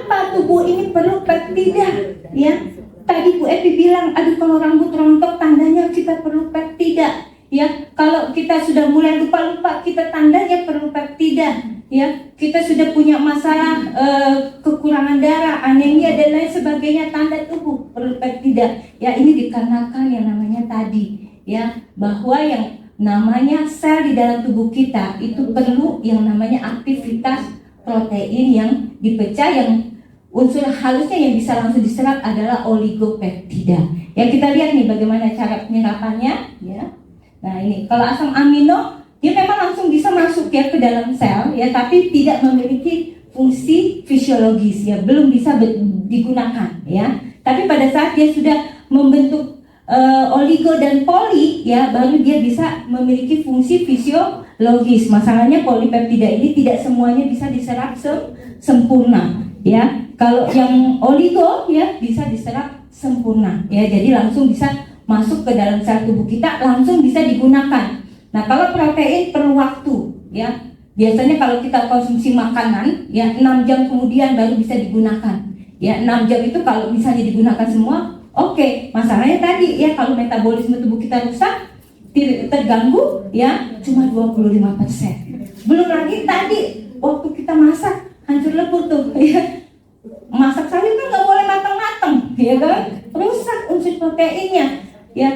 Kenapa tubuh ini perlu peptida? Ya, tadi Bu Evi bilang, aduh kalau rambut rontok tandanya kita perlu peptida. Ya, kalau kita sudah mulai lupa-lupa kita tandanya perlu peptida. Ya, kita sudah punya masalah kekurangan darah, anemia dan lain sebagainya, tanda tubuh perlu peptida. Ya, ini dikarenakan yang namanya tadi, ya, bahwa yang namanya sel di dalam tubuh kita itu perlu yang namanya aktivitas protein yang dipecah, yang unsur halusnya yang bisa langsung diserap adalah oligopeptida. Ya, kita lihat nih bagaimana cara penyerapannya, ya. Nah, ini kalau asam amino dia memang langsung bisa masuk ya ke dalam sel, ya, tapi tidak memiliki fungsi fisiologis, ya, belum bisa digunakan, ya. Tapi pada saat dia sudah membentuk oligo dan poli, ya, baru dia bisa memiliki fungsi fisiologis. Masalahnya polipeptida ini tidak semuanya bisa diserap sempurna, ya. Kalau yang oligo, ya, bisa diserap sempurna, ya, jadi langsung bisa masuk ke dalam sel tubuh kita, langsung bisa digunakan. Nah, kalau protein perlu waktu, ya. Biasanya kalau kita konsumsi makanan, ya, 6 jam kemudian baru bisa digunakan. Ya, 6 jam itu kalau misalnya digunakan semua, oke. Masalahnya tadi, ya, kalau metabolisme tubuh kita rusak, terganggu, ya, cuma 25%. Belum lagi tadi waktu kita masak hancur lebur tuh, ya. Masak sayur kan nggak boleh matang-matang, ya kan? Rusak unsur proteinnya, ya.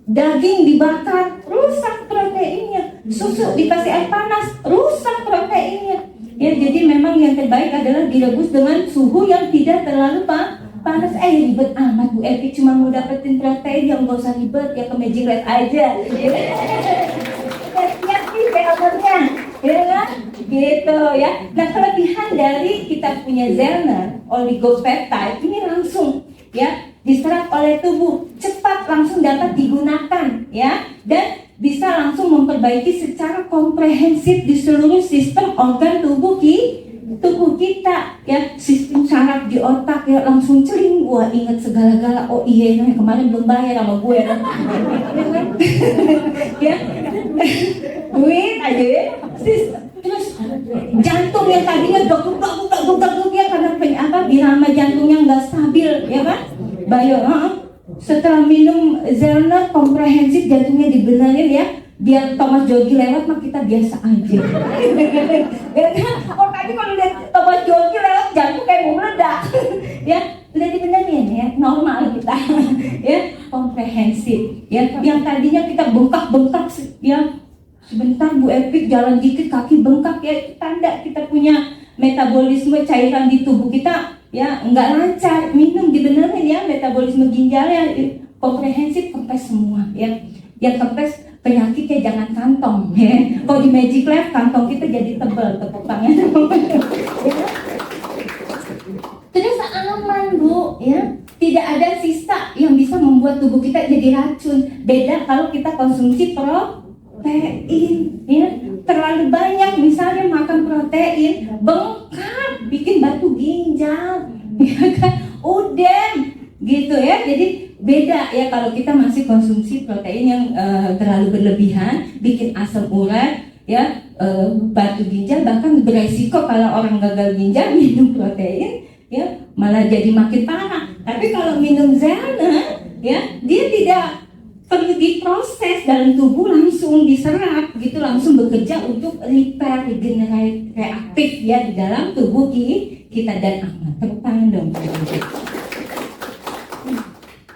Daging dibakar, rusak proteinnya. Susu dikasih air panas, rusak proteinnya. Ya, jadi memang yang terbaik adalah direbus dengan suhu yang tidak terlalu panas. Ribet amat Bu Evi, cuma mau dapetin protein, yang nggak usah ribet, ya ke Magic Red aja. Siap nih filternya, ya kan? Gitu, ya. Nah, kelebihan dari kita punya Zellner oligopeptide ini langsung, ya, diserap oleh tubuh, cepat langsung dapat digunakan, ya, dan bisa langsung memperbaiki secara komprehensif di seluruh sistem organ tubuh kita, ya. Sistem saraf di otak, ya, langsung celing. Wah, inget segala-gala. Oh iya, kemarin belum bayar sama gue, kan? Ya, duit aja, ya. Terus jantung yang tadinya dok ya, karena birama jantungnya nggak stabil, ya kan? Setelah minum Zellner komprehensif, jantungnya dibenerin, ya. Biar Thomas Jogi lewat mah kita biasa aja. Oh, tadi kalau lihat Thomas Jogi lewat jantung kayak mau meledak. Ya, udah dibenerin, ya, normal kita. Ya, komprehensif. Ya, yang tadinya kita bengkak-bengkak, ya, sebentar Bu Evi jalan dikit kaki bengkak, ya, itu tanda kita punya metabolisme cairan di tubuh kita, ya, nggak lancar. Minum dibenerin, ya, metabolisme ginjalnya komprehensif, kempes semua, ya. Yang kempes penyakitnya jangan kantong, ya. Kalau di Magic Lab kantong kita jadi tebal tepuk tangan. Terus aman Bu, ya. Tidak ada sisa yang bisa membuat tubuh kita jadi racun. Beda kalau kita konsumsi protein, ya. Terlalu banyak misalnya makan protein, bengkak, bikin batu ginjal, ya kan? Udah gitu, ya. Jadi beda, ya, kalau kita masih konsumsi protein yang terlalu berlebihan, bikin asam urat, ya, batu ginjal, bahkan beresiko kalau orang gagal ginjal minum protein, ya, malah jadi makin parah. Tapi kalau minum Zellner, ya, dia tidak perlu diproses dalam tubuh, langsung diserap gitu, langsung bekerja untuk repair, regenerate, reaktif, ya, di dalam tubuh kita, dan aman. Tepuk tangan dong.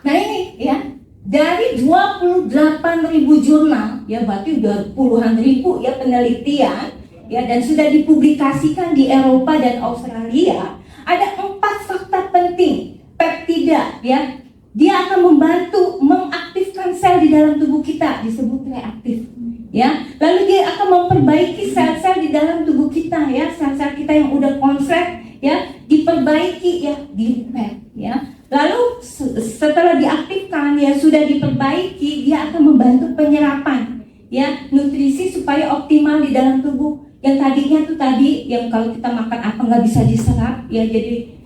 Nah, ini, ya, dari 28.000 jurnal, ya, berarti udah puluhan ribu, ya, penelitian, ya, dan sudah dipublikasikan di Eropa dan Australia. Ada 4 fakta penting peptida, ya. Dia akan membantu mengaktifkan sel di dalam tubuh kita, disebut reaktif, ya. Lalu dia akan memperbaiki sel-sel di dalam tubuh kita, ya, sel-sel kita yang udah konslet, ya, diperbaiki, ya, di-repair, ya. Lalu setelah diaktifkan, ya, sudah diperbaiki, dia akan membantu penyerapan, ya, nutrisi supaya optimal di dalam tubuh. Yang tadinya tuh tadi, yang kalau kita makan apa nggak bisa diserap, ya, jadi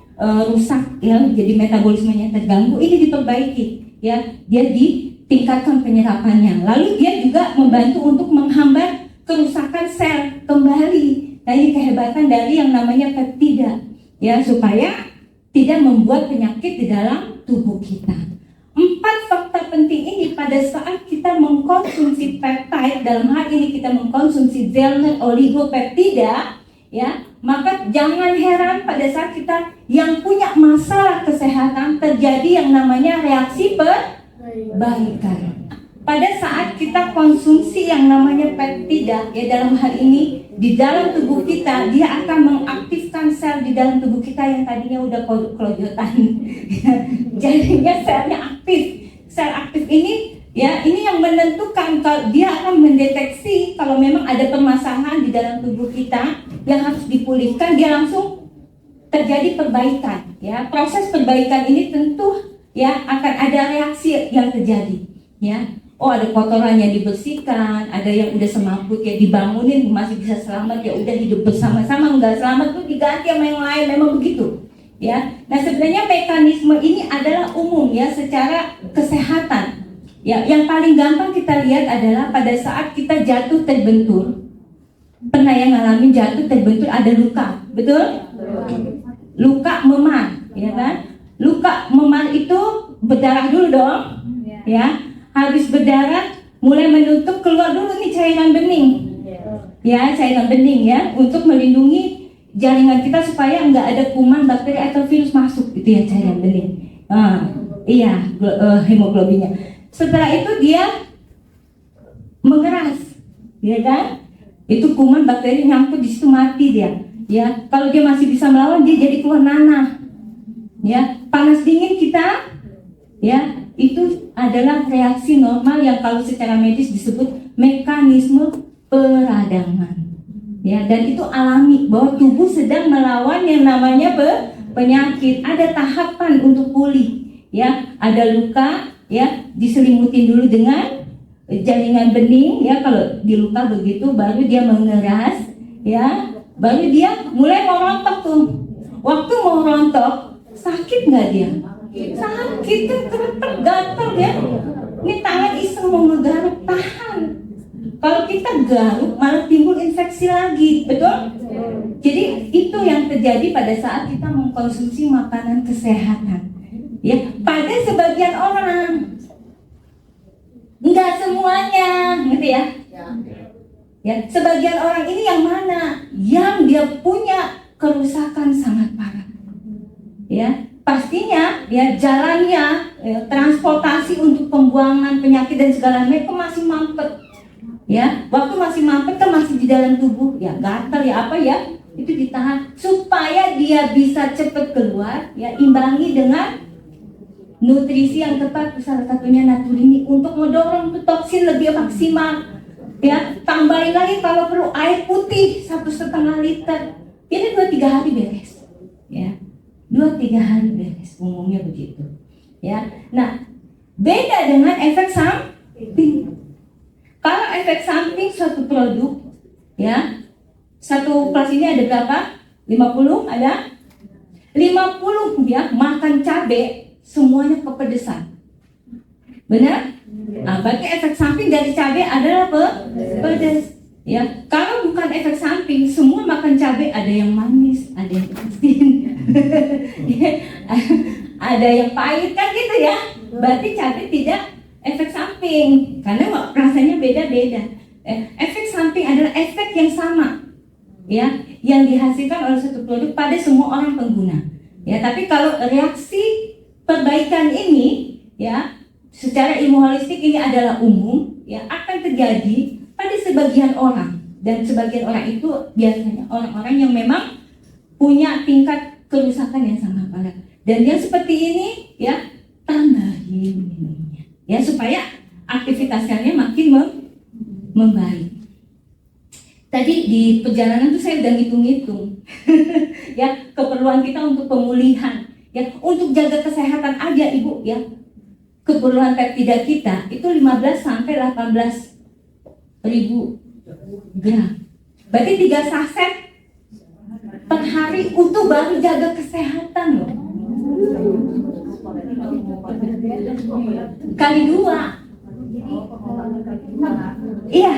rusak, ya, jadi metabolismenya terganggu. Ini diperbaiki, ya, dia ditingkatkan penyerapannya. Lalu dia juga membantu untuk menghambat kerusakan sel kembali. Nah, ini kehebatan dari yang namanya peptida. ya, supaya tidak membuat penyakit di dalam tubuh kita. 4 fakta penting ini pada saat kita mengkonsumsi peptide, dalam hal ini kita mengkonsumsi Zellner oligopeptida, ya, maka jangan heran pada saat kita yang punya masalah kesehatan terjadi yang namanya reaksi perbaikan. Pada saat kita konsumsi yang namanya peptida, ya, dalam hal ini di dalam tubuh kita, dia akan mengaktifkan sel di dalam tubuh kita yang tadinya udah kelojotan. Jadinya selnya aktif. Sel aktif ini, ya, ini yang menentukan kalau dia akan mendeteksi kalau memang ada permasalahan di dalam tubuh kita yang harus dipulihkan, dia langsung terjadi perbaikan. Ya, proses perbaikan ini tentu, ya, akan ada reaksi yang terjadi. Ya, oh, ada kotoran yang dibersihkan, ada yang udah semaput ya dibangunin masih bisa selamat, ya udah hidup bersama-sama, enggak selamat tuh diganti sama yang lain, memang begitu. Ya, nah sebenarnya mekanisme ini adalah umum ya secara kesehatan. Ya, yang paling gampang kita lihat adalah pada saat kita jatuh terbentur. Pernah yang ngalamin jatuh terbentur ada luka, betul? Luka memar, ya kan? Luka memar itu berdarah dulu dong, ya. Habis berdarah mulai menutup, keluar dulu nih cairan bening, ya, cairan bening ya, untuk melindungi jaringan kita supaya nggak ada kuman, bakteri atau virus masuk, itu ya cairan bening. Iya, hemoglobinnya. Setelah itu dia mengeras, ya kan? Itu kuman, bakteri nyangkut di situ, mati dia. Ya, kalau dia masih bisa melawan, dia jadi keluar nanah. Ya, panas dingin kita, ya, itu adalah reaksi normal yang kalau secara medis disebut mekanisme peradangan. Ya, dan itu alami bahwa tubuh sedang melawan yang namanya penyakit. Ada tahapan untuk pulih. Ya, ada luka, ya, diselimutin dulu dengan jaringan bening, ya, kalau di luka begitu baru dia mengeras, ya, baru dia mulai mau rontok tuh. Waktu mau rontok, sakit nggak dia? Sakit, kan gatal ya. Ini tangan iseng mau ngegaruk, tahan. Kalau kita garuk malah timbul infeksi lagi, betul? Jadi itu yang terjadi pada saat kita mengkonsumsi makanan kesehatan. Ya, pada sebagian orang, enggak semuanya, gitu ya. Ya, sebagian orang ini yang mana? Yang dia punya kerusakan sangat parah. Ya, pastinya ya jalannya, ya, transportasi untuk pembuangan penyakit dan segala macam masih mampet. Ya, waktu masih mampet kan masih di dalam tubuh, ya gatal ya apa ya, itu ditahan supaya dia bisa cepat keluar, ya, imbangi dengan nutrisi yang tepat, salah satunya Natulini untuk mendorong toksin lebih maksimal. Ya, tambahin lagi kalau perlu air putih 1,5 liter. Ini 2-3 hari beres. Ya, 2-3 hari beres, umumnya begitu. Ya, nah beda dengan efek samping. Kalau efek samping suatu produk, ya, satu kelas ini ada berapa? 50 ada? 50 ya, makan cabai semuanya kepedesan. Benar? Nah, berarti efek samping dari cabai adalah pedas. Ya, kalau bukan efek samping, semua makan cabai ada yang manis, ada yang asin, ada yang pahit kan gitu ya. Berarti cabai tidak efek samping karena rasanya beda-beda. Efek samping adalah efek yang sama, ya, yang dihasilkan oleh satu produk pada semua orang pengguna. Ya, tapi kalau reaksi perbaikan ini, ya, secara ilmu holistik ini adalah umum, ya, akan terjadi pada sebagian orang, dan sebagian orang itu biasanya orang-orang yang memang punya tingkat kerusakan yang sangat parah. Dan yang seperti ini, ya, tambahin minumnya, ya, supaya aktivitasnya makin membaik. Tadi di perjalanan tuh saya udah ngitung-ngitung, ya, keperluan kita untuk pemulihan, ya, untuk jaga kesehatan aja ibu, ya, keperluan peptida kita itu 15 sampai 18 ribu gram. Berarti 3 saset per hari untuk baru jaga kesehatan loh. Kali 2. Iya.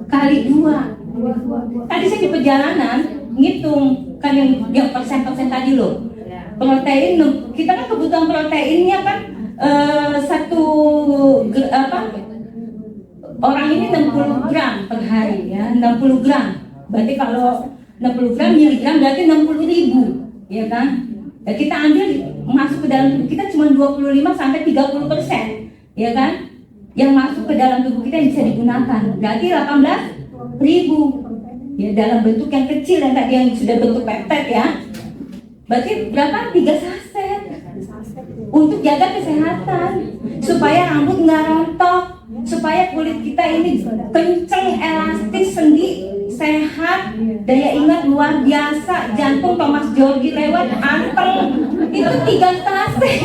Kali 2. Tadi saya di perjalanan ngitung Kan yang persen-persen tadi loh. Protein, kita kan kebutuhan proteinnya kan orang ini 60 gram per hari ya, 60 gram. Berarti kalau 60 gram miligram berarti 60.000, ya kan? Ya, kita ambil masuk ke dalam tubuh kita cuma 25 sampai 30%, ya kan? Yang masuk ke dalam tubuh kita yang bisa digunakan. Berarti 18.000. Ya, dalam bentuk yang kecil yang tadi yang sudah bentuk peptide ya. Berarti berapa? 3 saset. Untuk jaga kesehatan, supaya rambut nggak rontok, supaya kulit kita ini kenceng, elastis, sendi sehat, daya ingat luar biasa, jantung Thomas Georgi lewat, anteng. Itu 3 saset.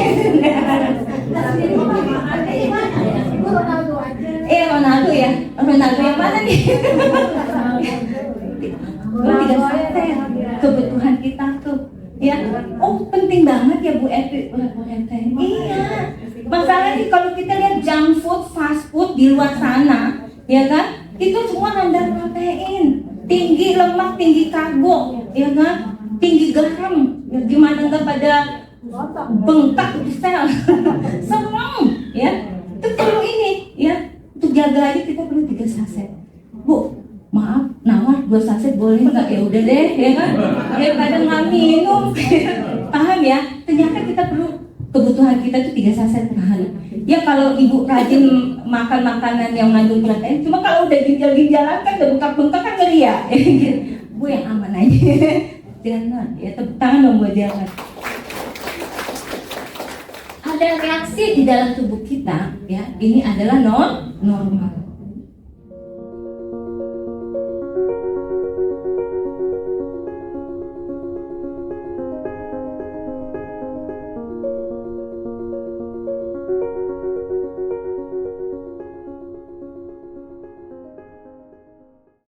Ronaldo ya, Ronaldo yang mana nih? 3 saset kebutuhan kita tuh. Ya, oh penting banget ya Bu Epi. Iya, masalahnya kalau kita lihat junk food, fast food di luar sana, ya kan, itu semua rendah protein, tinggi lemak, tinggi karbo, ya kan, tinggi garam. Ya, gimana nggak pada bengkak di sel, serem, ya. Itu perlu ini, ya, untuk jaga aja kita perlu 3 saset, Bu. Maaf, nawar 2 saset boleh nggak? Ya udah deh, ya kan? Daripada nggak minum, paham ya? Ternyata kita perlu kebutuhan kita tuh 3 saset per hari. Ya kalau ibu rajin makan makanan yang mengandung protein, cuma kalau udah ginjal-ginjalan kan udah bengkak-bengkak kan ngeri ya. Bu yang aman aja. Jangan, ya tepuk tangan dong buat jangan. Ada reaksi di dalam tubuh kita, ya ini adalah normal.